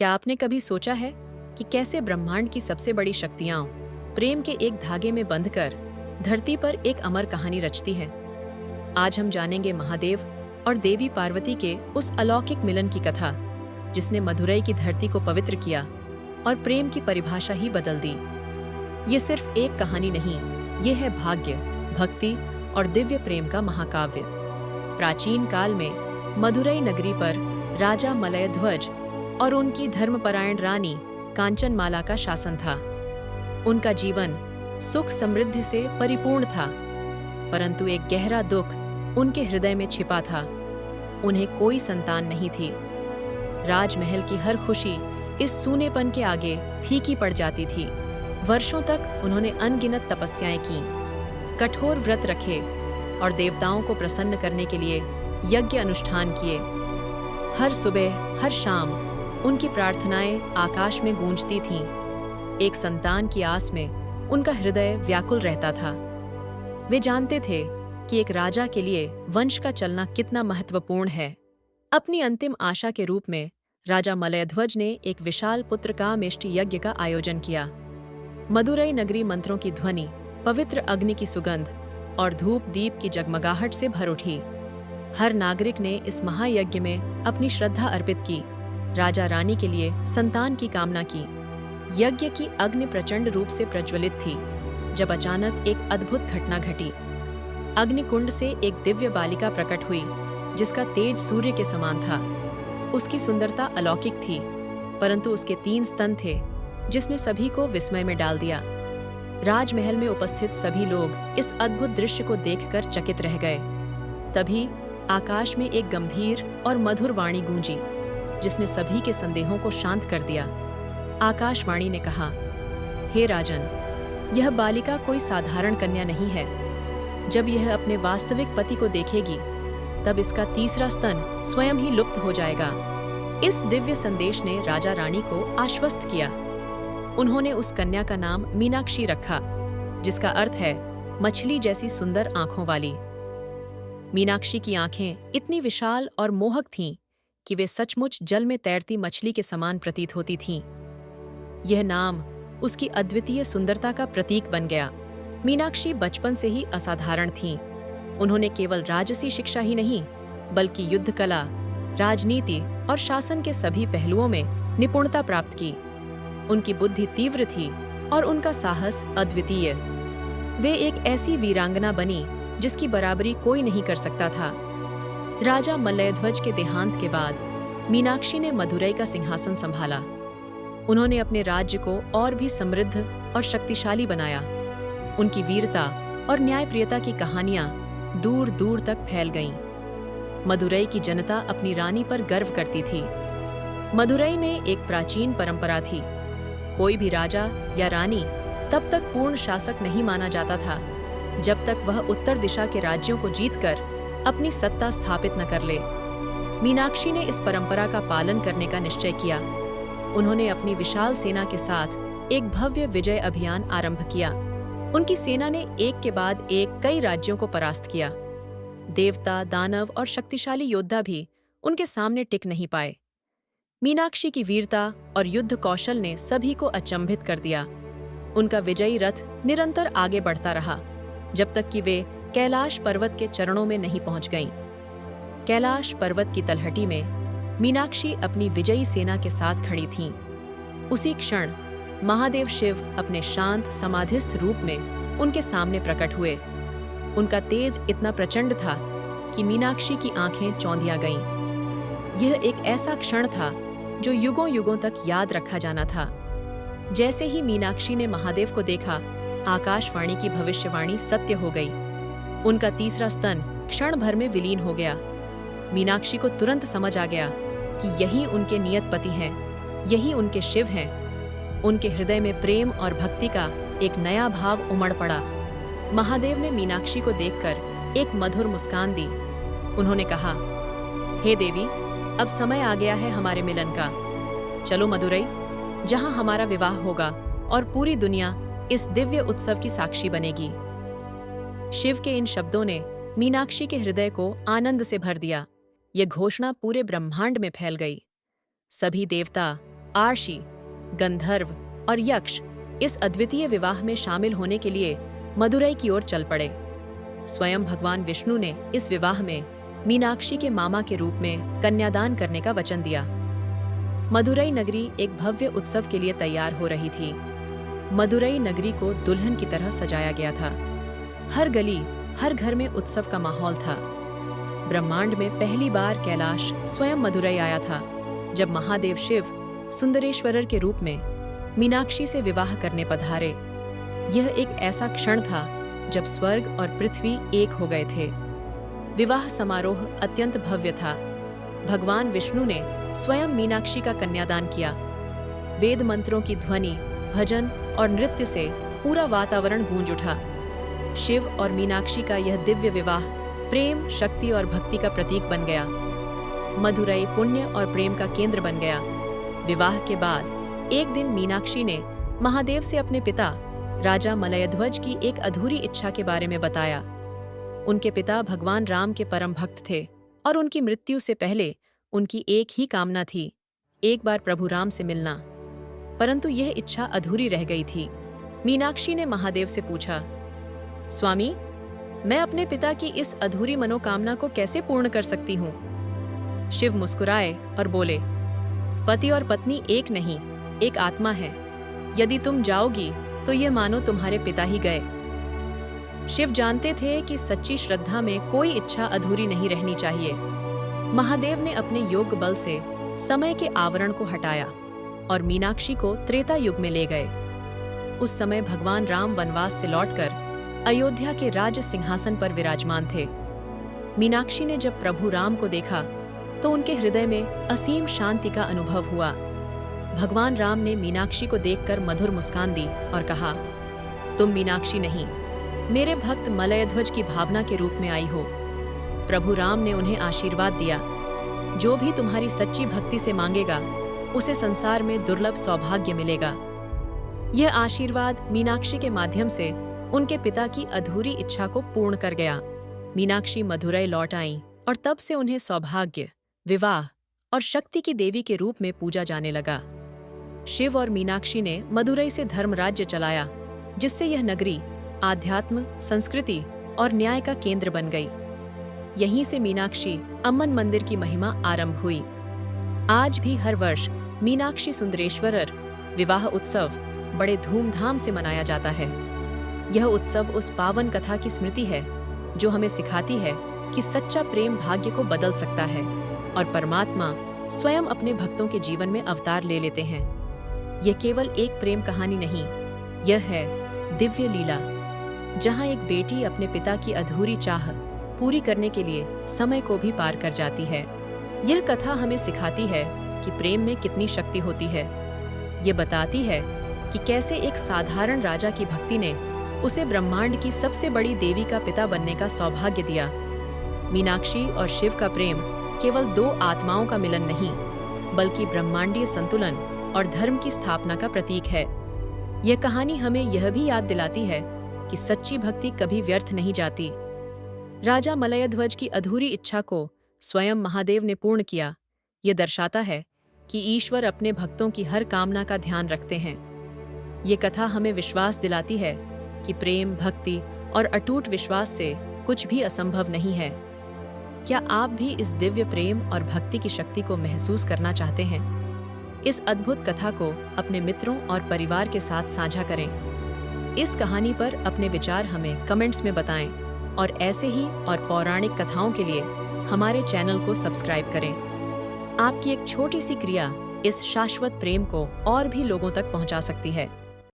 क्या आपने कभी सोचा है कि कैसे ब्रह्मांड की सबसे बड़ी शक्तियां प्रेम के एक धागे में बंधकर धरती पर एक अमर कहानी रचती है? आज हम जानेंगे महादेव और देवी पार्वती के उस अलौकिक मिलन की कथा जिसने मदुरई की धरती को पवित्र किया और प्रेम की परिभाषा ही बदल दी। ये सिर्फ एक कहानी नहीं, ये है भाग्य, भक्ति और दिव्य प्रेम का महाकाव्य। प्राचीन काल में मदुरई नगरी पर राजा मलयध्वज और उनकी धर्मपरायण रानी कांचनमाला का शासन था। उनका जीवन सुख समृद्धि से परिपूर्ण था, परंतु एक गहरा दुख उनके हृदय में छिपा था। उन्हें कोई संतान नहीं थी। राजमहल की हर खुशी इस सूनेपन के आगे फीकी पड़ जाती थी। वर्षों तक उन्होंने अनगिनत तपस्याएं की, कठोर व्रत रखे और देवताओं को प्रसन्न करने के लिए यज्ञ अनुष्ठान किए। हर सुबह, हर शाम उनकी प्रार्थनाएं आकाश में गूंजती थीं। एक संतान की आस में उनका हृदय व्याकुल रहता था। वे जानते थे कि एक राजा के लिए वंश का चलना कितना महत्वपूर्ण है। अपनी अंतिम आशा के रूप में राजा मलयध्वज ने एक विशाल पुत्रकामेष्टि यज्ञ का आयोजन किया। मदुरई नगरी मंत्रों की ध्वनि, पवित्र अग्नि की सुगंध और धूप दीप की जगमगाहट से भर उठी। हर नागरिक ने इस महायज्ञ में अपनी श्रद्धा अर्पित की, राजा रानी के लिए संतान की कामना की। यज्ञ की अग्नि प्रचंड रूप से प्रज्वलित थी जब अचानक एक अद्भुत घटना घटी। अग्निकुंड से एक दिव्य बालिका प्रकट हुई जिसका तेज सूर्य के समान था। उसकी सुंदरता अलौकिक थी, परंतु उसके 3 स्तन थे जिसने सभी को विस्मय में डाल दिया। राजमहल में उपस्थित सभी लोग इस अद्भुत दृश्य को देखकर चकित रह गए। तभी आकाश में एक गंभीर और मधुर वाणी गूंजी जिसने सभी के संदेहों को शांत कर दिया। आकाशवाणी ने कहा, हे राजन, यह बालिका कोई साधारण कन्या नहीं है। जब यह अपने वास्तविक पति को देखेगी तब इसका तीसरा स्तन स्वयं ही लुप्त हो जाएगा। इस दिव्य संदेश ने राजा रानी को आश्वस्त किया। उन्होंने उस कन्या का नाम मीनाक्षी रखा, जिसका अर्थ है मछली जैसी सुंदर आंखों वाली। मीनाक्षी की आंखें इतनी विशाल और मोहक थीं कि वे सचमुच जल में तैरती मछली के समान प्रतीत होती थीं। यह नाम उसकी अद्वितीय सुंदरता का प्रतीक बन गया। मीनाक्षी बचपन से ही असाधारण थीं। उन्होंने केवल राजसी शिक्षा ही नहीं, बल्कि युद्ध कला, राजनीति और शासन के सभी पहलुओं में निपुणता प्राप्त की। उनकी बुद्धि तीव्र थी और उनका साहस अद्वितीय। वे एक ऐसी वीरांगना बनी जिसकी बराबरी कोई नहीं कर सकता था। राजा मलयध्वज के देहांत के बाद मीनाक्षी ने मदुरई का सिंहासन संभाला। उन्होंने अपने राज्य को और भी समृद्ध और शक्तिशाली बनाया। उनकी वीरता और न्यायप्रियता की कहानियां दूर दूर तक फैल गईं। मदुरई की जनता अपनी रानी पर गर्व करती थी। मदुरई में एक प्राचीन परंपरा थी। कोई भी राजा या रानी तब तक पूर्ण शासक नहीं माना जाता था जब तक वह उत्तर दिशा के राज्यों को जीतकर अपनी सत्ता स्थापित न कर ले। मीनाक्षी ने इस परंपरा का पालन करने का निश्चय किया। उन्होंने अपनी विशाल सेना के साथ एक भव्य विजय अभियान आरंभ किया। उनकी सेना ने एक के बाद एक कई राज्यों को परास्त किया। देवता, दानव और शक्तिशाली योद्धा भी उनके सामने टिक नहीं पाए। मीनाक्षी की वीरता और युद्ध कौशल ने सभी को अचंभित कर दिया। उनका विजयी रथ निरंतर आगे बढ़ता रहा जब तक कि वे कैलाश पर्वत के चरणों में नहीं पहुंच गईं। कैलाश पर्वत की तलहटी में मीनाक्षी अपनी विजयी सेना के साथ खड़ी थीं। उसी क्षण महादेव शिव अपने शांत समाधिस्थ रूप में उनके सामने प्रकट हुए। उनका तेज इतना प्रचंड था कि मीनाक्षी की आंखें चौंधिया गईं। यह एक ऐसा क्षण था जो युगों युगों तक याद रखा जाना था। जैसे ही मीनाक्षी ने महादेव को देखा, आकाशवाणी की भविष्यवाणी सत्य हो गई। उनका तीसरा स्तन क्षण भर में विलीन हो गया। मीनाक्षी को तुरंत समझ आ गया कि यही उनके नियत पति हैं, यही उनके शिव हैं। उनके हृदय में प्रेम और भक्ति का एक नया भाव उमड़ पड़ा। महादेव ने मीनाक्षी को देखकर एक मधुर मुस्कान दी। उन्होंने कहा, हे देवी, अब समय आ गया है हमारे मिलन का। चलो मदुरई, जहां हमारा विवाह होगा और पूरी दुनिया इस दिव्य उत्सव की साक्षी बनेगी। शिव के इन शब्दों ने मीनाक्षी के हृदय को आनंद से भर दिया। यह घोषणा पूरे ब्रह्मांड में फैल गई। सभी देवता, आर्षि, गंधर्व और यक्ष इस अद्वितीय विवाह में शामिल होने के लिए मदुरई की ओर चल पड़े। स्वयं भगवान विष्णु ने इस विवाह में मीनाक्षी के मामा के रूप में कन्यादान करने का वचन दिया। मदुरई नगरी एक भव्य उत्सव के लिए तैयार हो रही थी। मदुरई नगरी को दुल्हन की तरह सजाया गया था। हर गली, हर घर में उत्सव का माहौल था। ब्रह्मांड में पहली बार कैलाश स्वयं मदुरई आया था, जब महादेव शिव सुंदरेश्वरर के रूप में मीनाक्षी से विवाह करने पधारे। यह एक ऐसा क्षण था जब स्वर्ग और पृथ्वी एक हो गए थे। विवाह समारोह अत्यंत भव्य था। भगवान विष्णु ने स्वयं मीनाक्षी का कन्यादान किया। वेद मंत्रों की ध्वनि, भजन और नृत्य से पूरा वातावरण गूंज उठा। शिव और मीनाक्षी का यह दिव्य विवाह प्रेम, शक्ति और भक्ति का प्रतीक बन गया। मदुरई पुण्य और प्रेम का केंद्र बन गया। विवाह के बाद एक दिन मीनाक्षी ने महादेव से अपने पिता राजा मलयध्वज की एक अधूरी इच्छा के बारे में बताया। उनके पिता भगवान राम के परम भक्त थे और उनकी मृत्यु से पहले उनकी एक ही कामना थी, एक बार प्रभु राम से मिलना। परंतु यह इच्छा अधूरी रह गई थी। मीनाक्षी ने महादेव से पूछा, स्वामी, मैं अपने पिता की इस अधूरी मनोकामना को कैसे पूर्ण कर सकती हूँ? शिव मुस्कुराए और बोले, पति और पत्नी एक नहीं, एक आत्मा है। यदि तुम जाओगी तो ये मानो तुम्हारे पिता ही गए। शिव जानते थे कि सच्ची श्रद्धा में कोई इच्छा अधूरी नहीं रहनी चाहिए। महादेव ने अपने योग बल से समय के आवरण को हटाया और मीनाक्षी को त्रेता युग में ले गए। उस समय भगवान राम वनवास से लौटकर अयोध्या के राज सिंहासन पर विराजमान थे। मीनाक्षी ने जब प्रभु राम को देखा तो उनके हृदय में असीम शांति का अनुभव हुआ। भगवान राम ने मीनाक्षी को देखकर मधुर मुस्कान दी और कहा, तुम मीनाक्षी नहीं, मेरे भक्त मलयध्वज की भावना के रूप में आई हो। प्रभु राम ने उन्हें आशीर्वाद दिया, जो भी तुम्हारी सच्ची भक्ति से मांगेगा उसे संसार में दुर्लभ सौभाग्य मिलेगा। यह आशीर्वाद मीनाक्षी के माध्यम से उनके पिता की अधूरी इच्छा को पूर्ण कर गया। मीनाक्षी मदुरई लौट आईं और तब से उन्हें सौभाग्य, विवाह और शक्ति की देवी के रूप में पूजा जाने लगा। शिव और मीनाक्षी ने मदुरई से धर्मराज्य चलाया, जिससे यह नगरी आध्यात्म, संस्कृति और न्याय का केंद्र बन गई। यहीं से मीनाक्षी अम्मन मंदिर की महिमा आरंभ हुई। आज भी हर वर्ष मीनाक्षी सुंदरेश्वरर विवाह उत्सव बड़े धूमधाम से मनाया जाता है। यह उत्सव उस पावन कथा की स्मृति है जो हमें सिखाती है कि सच्चा प्रेम भाग्य को बदल सकता है और परमात्मा स्वयं अपने भक्तों के जीवन में अवतार ले लेते हैं। यह केवल एक प्रेम कहानी नहीं, यह है दिव्य लीला, जहां एक बेटी अपने पिता की अधूरी चाह पूरी करने के लिए समय को भी पार कर जाती है। यह कथा हमें सिखाती है कि प्रेम में कितनी शक्ति होती है। ये बताती है कि कैसे एक साधारण राजा की भक्ति ने उसे ब्रह्मांड की सबसे बड़ी देवी का पिता बनने का सौभाग्य दिया। मीनाक्षी और शिव का प्रेम केवल दो आत्माओं का मिलन नहीं, बल्कि ब्रह्मांडीय संतुलन और धर्म की स्थापना का प्रतीक है। यह कहानी हमें यह भी याद दिलाती है कि सच्ची भक्ति कभी व्यर्थ नहीं जाती। राजा मलयध्वज की अधूरी इच्छा को स्वयं महादेव ने पूर्ण किया। यह दर्शाता है कि ईश्वर अपने भक्तों की हर कामना का ध्यान रखते हैं। ये कथा हमें विश्वास दिलाती है कि प्रेम, भक्ति और अटूट विश्वास से कुछ भी असंभव नहीं है। क्या आप भी इस दिव्य प्रेम और भक्ति की शक्ति को महसूस करना चाहते हैं? इस अद्भुत कथा को अपने मित्रों और परिवार के साथ साझा करें। इस कहानी पर अपने विचार हमें कमेंट्स में बताएं और ऐसे ही और पौराणिक कथाओं के लिए हमारे चैनल को सब्सक्राइब करें। आपकी एक छोटी सी क्रिया इस शाश्वत प्रेम को और भी लोगों तक पहुंचा सकती है।